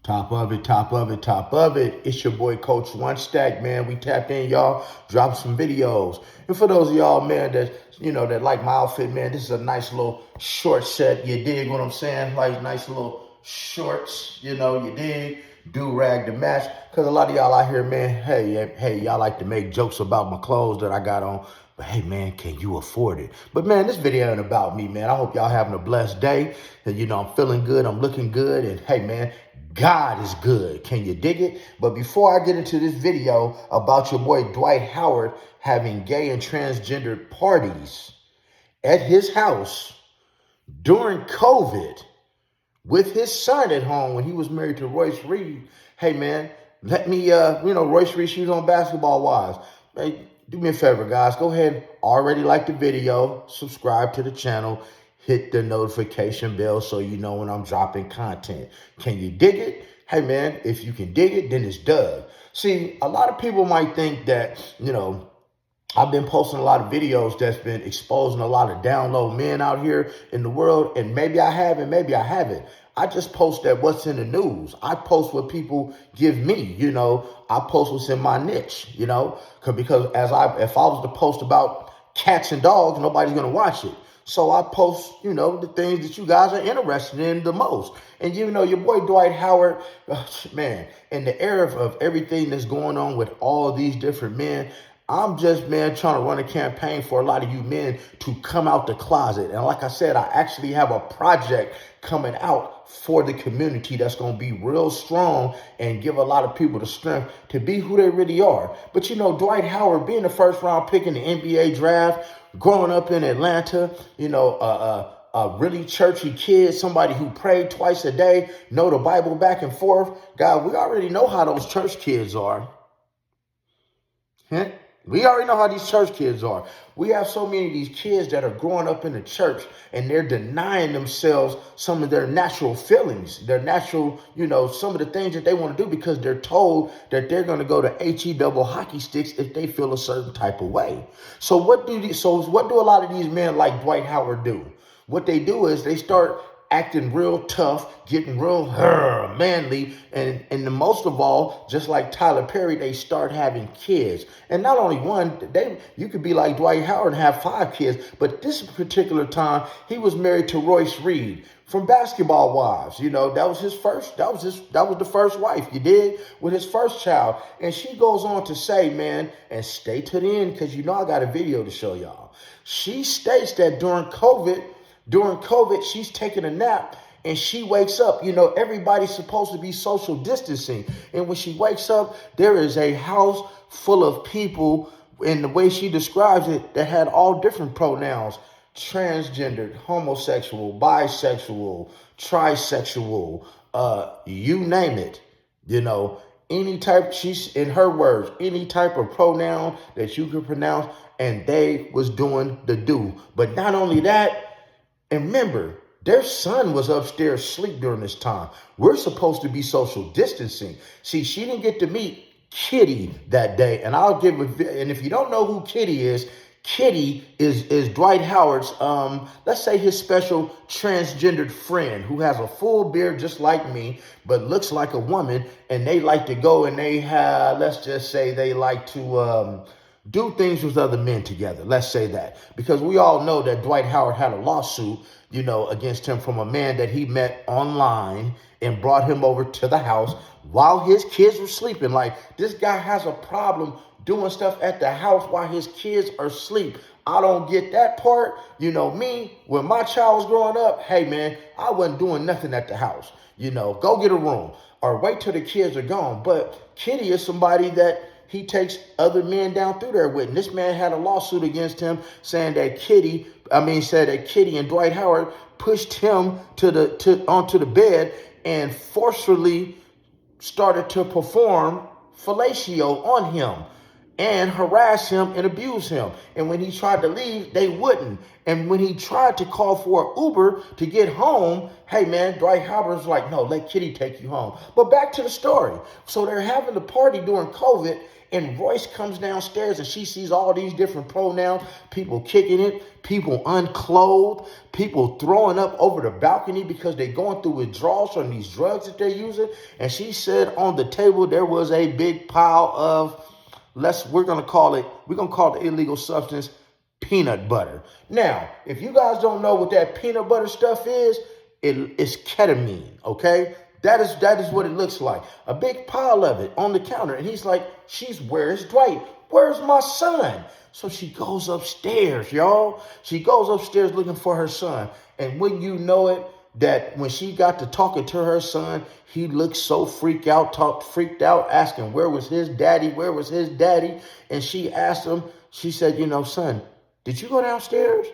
Top of it, top of it, top of it. It's your boy Coach One Stack, man. We tapped in, y'all. Dropped some videos. And for those of y'all, man, that like my outfit, man, this is a nice little short set. You dig what I'm saying? Like nice little shorts, you dig? Do-rag to match. Because a lot of y'all out here, man, hey, y'all like to make jokes about my clothes that I got on. But hey, man, can you afford it? But man, this video ain't about me, man. I hope y'all having a blessed day. And I'm feeling good. I'm looking good. And hey, man, God is good. Can you dig it? But before I get into this video about your boy Dwight Howard having gay and transgendered parties at his house during COVID with his son at home when he was married to Royce Reed, hey, man, let me, Royce Reed, she was on Basketball Wives. Hey, do me a favor, guys. Go ahead, already like the video, subscribe to the channel, hit the notification bell so you know when I'm dropping content. Can you dig it? Hey, man, if you can dig it, then it's done. See, a lot of people might think that, I've been posting a lot of videos that's been exposing a lot of down low men out here in the world, and maybe I have and maybe I haven't. I just post that what's in the news. I post what people give me, I post what's in my niche, because if I was to post about cats and dogs, nobody's going to watch it. So I post, the things that you guys are interested in the most. And, your boy Dwight Howard, man, in the era of everything that's going on with all these different men, I'm just, man, trying to run a campaign for a lot of you men to come out the closet. And like I said, I actually have a project coming out for the community that's going to be real strong and give a lot of people the strength to be who they really are. But, Dwight Howard being the first round pick in the NBA draft, growing up in Atlanta, a really churchy kid, somebody who prayed twice a day, know the Bible back and forth. God, we already know how those church kids are. We already know how these church kids are. We have so many of these kids that are growing up in the church and they're denying themselves some of their natural feelings, their natural, some of the things that they want to do because they're told that they're going to go to HE double hockey sticks if they feel a certain type of way. So what do a lot of these men like Dwight Howard do? What they do is they start acting real tough, getting real manly, and the most of all, just like Tyler Perry, they start having kids. And not only one, you could be like Dwight Howard and have 5 kids, but this particular time, he was married to Royce Reed from Basketball Wives. That was the first wife, you did, with his first child. And she goes on to say, man, and stay to the end, because I got a video to show y'all. She states that during COVID, she's taking a nap and she wakes up. Everybody's supposed to be social distancing. And when she wakes up, there is a house full of people, in the way she describes it, that had all different pronouns: transgendered, homosexual, bisexual, trisexual, you name it. Any type, she's, in her words, any type of pronoun that you could pronounce, and they was doing the do. But not only that, and remember, their son was upstairs asleep during this time. We're supposed to be social distancing. See, she didn't get to meet Kitty that day. And and if you don't know who Kitty is Dwight Howard's, let's say his special transgendered friend who has a full beard just like me, but looks like a woman. And they like to go and let's just say they like to, do things with other men together. Let's say that. Because we all know that Dwight Howard had a lawsuit, against him from a man that he met online and brought him over to the house while his kids were sleeping. Like, this guy has a problem doing stuff at the house while his kids are asleep. I don't get that part. Me, when my child was growing up, hey, man, I wasn't doing nothing at the house. Go get a room or wait till the kids are gone. But Kitty is somebody that he takes other men down through there with. And this man had a lawsuit against him saying that Kitty and Dwight Howard pushed him onto the bed and forcefully started to perform fellatio on him. and harass him and abuse him. And when he tried to leave, they wouldn't. And when he tried to call for an Uber to get home, hey man, Dwight Howard was like, no, let Kitty take you home. But back to the story. So they're having the party during COVID, and Royce comes downstairs and she sees all these different pronouns, people kicking it, people unclothed, people throwing up over the balcony because they're going through withdrawals from these drugs that they're using. And she said on the table there was a big pile of, we're gonna call the illegal substance peanut butter. Now, if you guys don't know what that peanut butter stuff is, it's ketamine, okay? That is what it looks like. A big pile of it on the counter. And he's like, where's Dwight? Where's my son? So she goes upstairs, y'all. She goes upstairs looking for her son. And when you know it, that when she got to talking to her son, he looked so freaked out, asking where was his daddy? And she asked him, she said, son, did you go downstairs?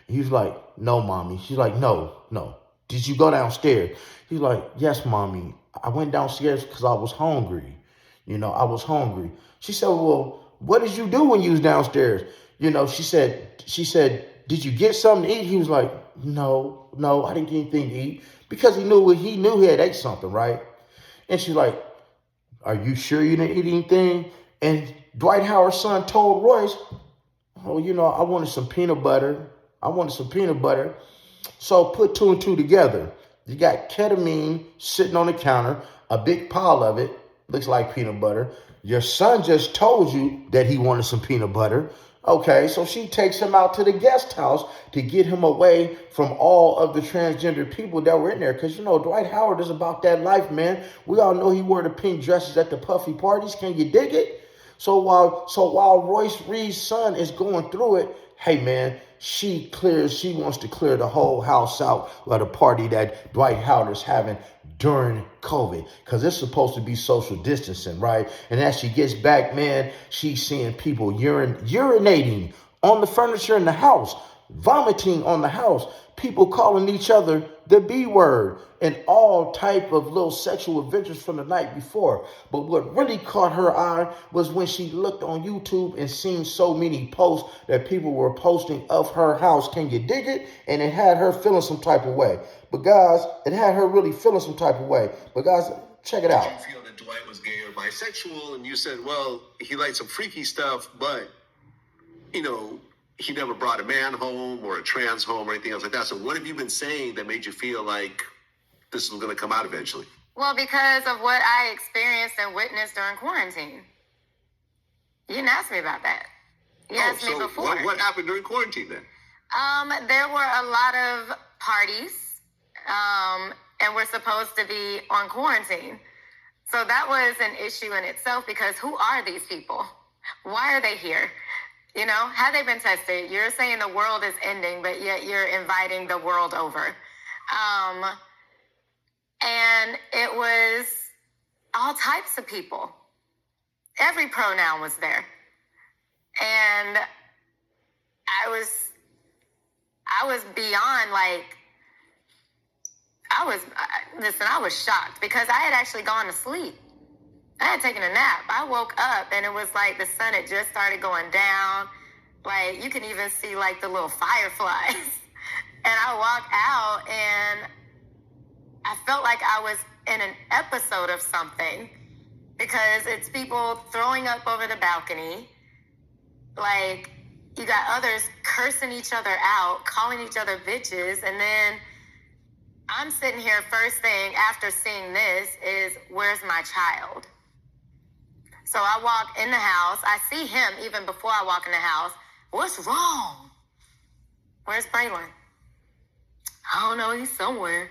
He's like, no, mommy. She's like, no. Did you go downstairs? He's like, yes, mommy. I went downstairs because I was hungry. I was hungry. She said, well, what did you do when you was downstairs? She said, did you get something to eat? He was like, no, I didn't get anything to eat, because he knew he had ate something, right? And she's like, are you sure you didn't eat anything? And Dwight Howard's son told Royce, oh, I wanted some peanut butter. So put two and two together. You got ketamine sitting on the counter, a big pile of it, looks like peanut butter. Your son just told you that he wanted some peanut butter. Okay, so she takes him out to the guest house to get him away from all of the transgender people that were in there. Because, Dwight Howard is about that life, man. We all know he wore the pink dresses at the puffy parties. Can you dig it? So while Royce Reed's son is going through it, hey, man, she wants to clear the whole house out at a party that Dwight Howard is having during COVID, because it's supposed to be social distancing, right? And as she gets back, man, she's seeing people urinating on the furniture in the house, vomiting on the house, people calling each other the B word, and all type of little sexual adventures from the night before. But what really caught her eye was when she looked on YouTube and seen so many posts that people were posting of her house. Can you dig it? And it had her feeling some type of way. But guys, it had her really feeling some type of way. But guys, check it out. Did you feel that Dwight was gay or bisexual? And you said, well, he liked some freaky stuff, but, he never brought a man home or a trans home or anything else like that. So what have you been saying that made you feel like this was going to come out eventually? Well, because of what I experienced and witnessed during quarantine. You didn't ask me about that. You asked me before. What happened during quarantine then? There were a lot of parties, and we're supposed to be on quarantine. So that was an issue in itself, because who are these people? Why are they here? Have they been tested? You're saying the world is ending, but yet you're inviting the world over. And it was all types of people. Every pronoun was there. And I was beyond I was shocked, because I had actually gone to sleep. I had taken a nap. I woke up and it was like the sun had just started going down. Like you can even see like the little fireflies. And I walked out and I felt like I was in an episode of something, because it's people throwing up over the balcony. Like you got others cursing each other out, calling each other bitches. And then I'm sitting here, first thing after seeing this is, where's my child? So I walk in the house. I see him even before I walk in the house. What's wrong? Where's Braylon? I don't know. He's somewhere.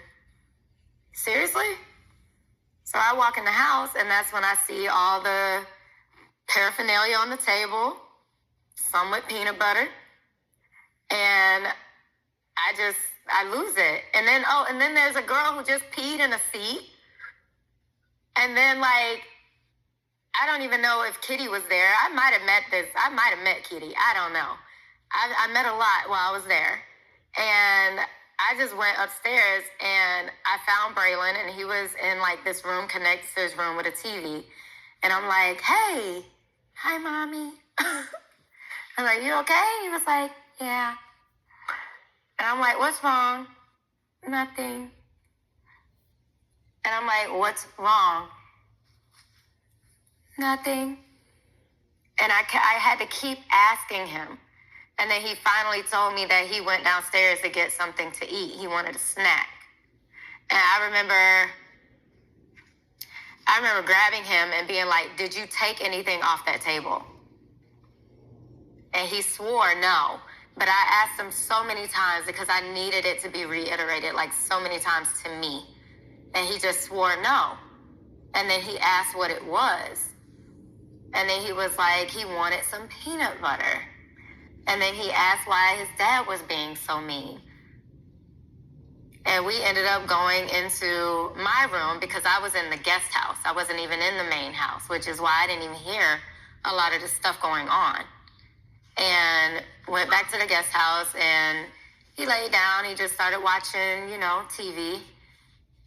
Seriously? So I walk in the house, and that's when I see all the paraphernalia on the table, some with peanut butter, and I lose it. And then there's a girl who just peed in a seat. And then I don't even know if Kitty was there. I might have met Kitty. I don't know. I met a lot while I was there. And I just went upstairs and I found Braylon, and he was in this room connected to his room with a TV. And I'm like, hey, hi, mommy. I'm like, you okay? He was like, yeah. And I'm like, what's wrong? Nothing. And I'm like, what's wrong? Nothing. And I had to keep asking him. And then he finally told me that he went downstairs to get something to eat. He wanted a snack. And I remember grabbing him and being like, did you take anything off that table? And he swore no. But I asked him so many times because I needed it to be reiterated like so many times to me. And he just swore no. And then he asked what it was. And then he was like, he wanted some peanut butter. And then he asked why his dad was being so mean. And we ended up going into my room because I was in the guest house. I wasn't even in the main house, which is why I didn't even hear a lot of the stuff going on. And went back to the guest house and he laid down. He just started watching, TV.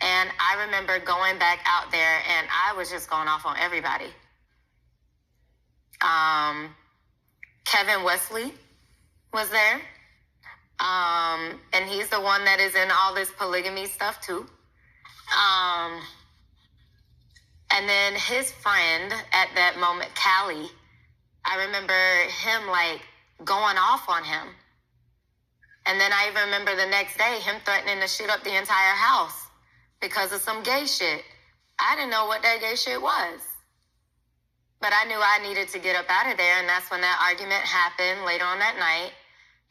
And I remember going back out there and I was just going off on everybody. Kevin Wesley was there. And he's the one that is in all this polygamy stuff too. And then his friend at that moment, Callie, I remember him like going off on him. And then I even remember the next day him threatening to shoot up the entire house because of some gay shit. I didn't know what that gay shit was. But I knew I needed to get up out of there, and that's when that argument happened later on that night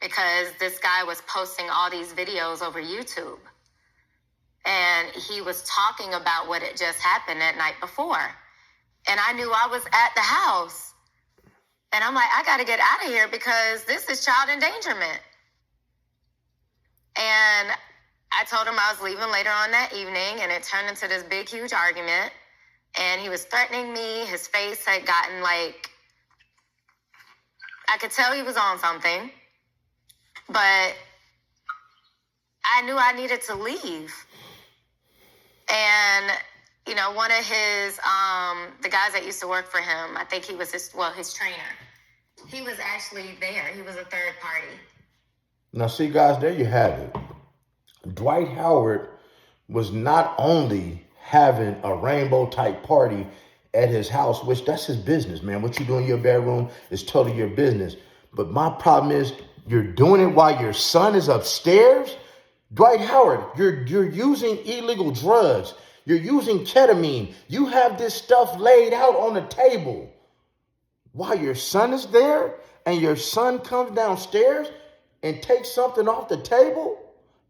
because this guy was posting all these videos over YouTube. And he was talking about what had just happened that night before. And I knew I was at the house. And I'm like, I got to get out of here because this is child endangerment. And I told him I was leaving later on that evening, and it turned into this big, huge argument. And he was threatening me. His face had gotten like, I could tell he was on something. But I knew I needed to leave. And, one of his, the guys that used to work for him, I think he was his trainer. He was actually there. He was a third party. Now, see, guys, there you have it. Dwight Howard was not only having a rainbow type party at his house, which that's his business, man. What you do in your bedroom is totally your business. But my problem is you're doing it while your son is upstairs. Dwight Howard, you're using illegal drugs. You're using ketamine. You have this stuff laid out on the table while your son is there, and your son comes downstairs and takes something off the table.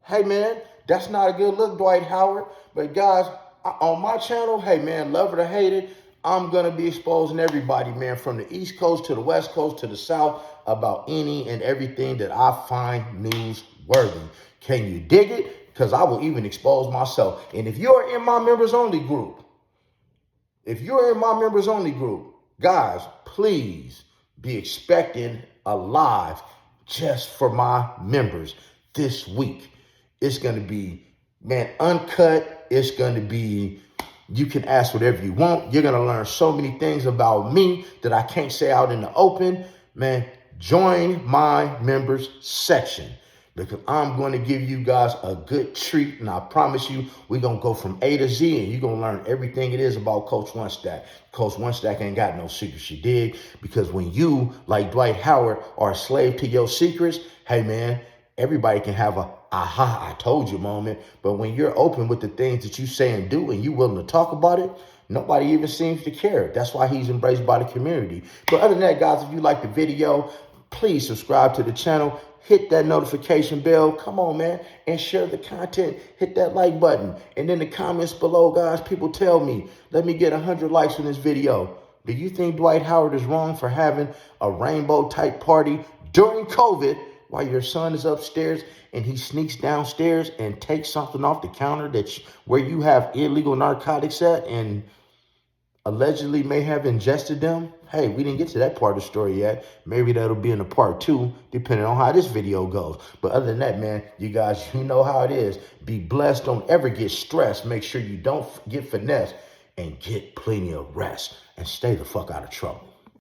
Hey, man, that's not a good look, Dwight Howard. But guys, on my channel, hey, man, love it or hate it, I'm going to be exposing everybody, man, from the East Coast to the West Coast to the South about any and everything that I find newsworthy. Can you dig it? Because I will even expose myself. And if you're in my members only group, guys, please be expecting a live just for my members this week. It's going to be, man, uncut. It's going to be, you can ask whatever you want. You're going to learn so many things about me that I can't say out in the open. Man, join my members section because I'm going to give you guys a good treat. And I promise you, we're going to go from A to Z and you're going to learn everything it is about Coach One Stack. Coach One Stack ain't got no secrets, you dig? Because when you, like Dwight Howard, are a slave to your secrets, hey, man, everybody can have a aha, I told you moment. But when you're open with the things that you say and do and you willing to talk about it, nobody even seems to care. That's why he's embraced by the community. But other than that, guys, if you like the video, please subscribe to the channel. Hit that notification bell. Come on, man. And share the content. Hit that like button. And in the comments below, guys, people tell me, let me get 100 likes on this video. Do you think Dwight Howard is wrong for having a rainbow type party during COVID while your son is upstairs and he sneaks downstairs and takes something off the counter where you have illegal narcotics at and allegedly may have ingested them? Hey, we didn't get to that part of the story yet. Maybe that'll be in a part 2, depending on how this video goes. But other than that, man, you guys, you know how it is. Be blessed. Don't ever get stressed. Make sure you don't get finessed and get plenty of rest and stay the fuck out of trouble.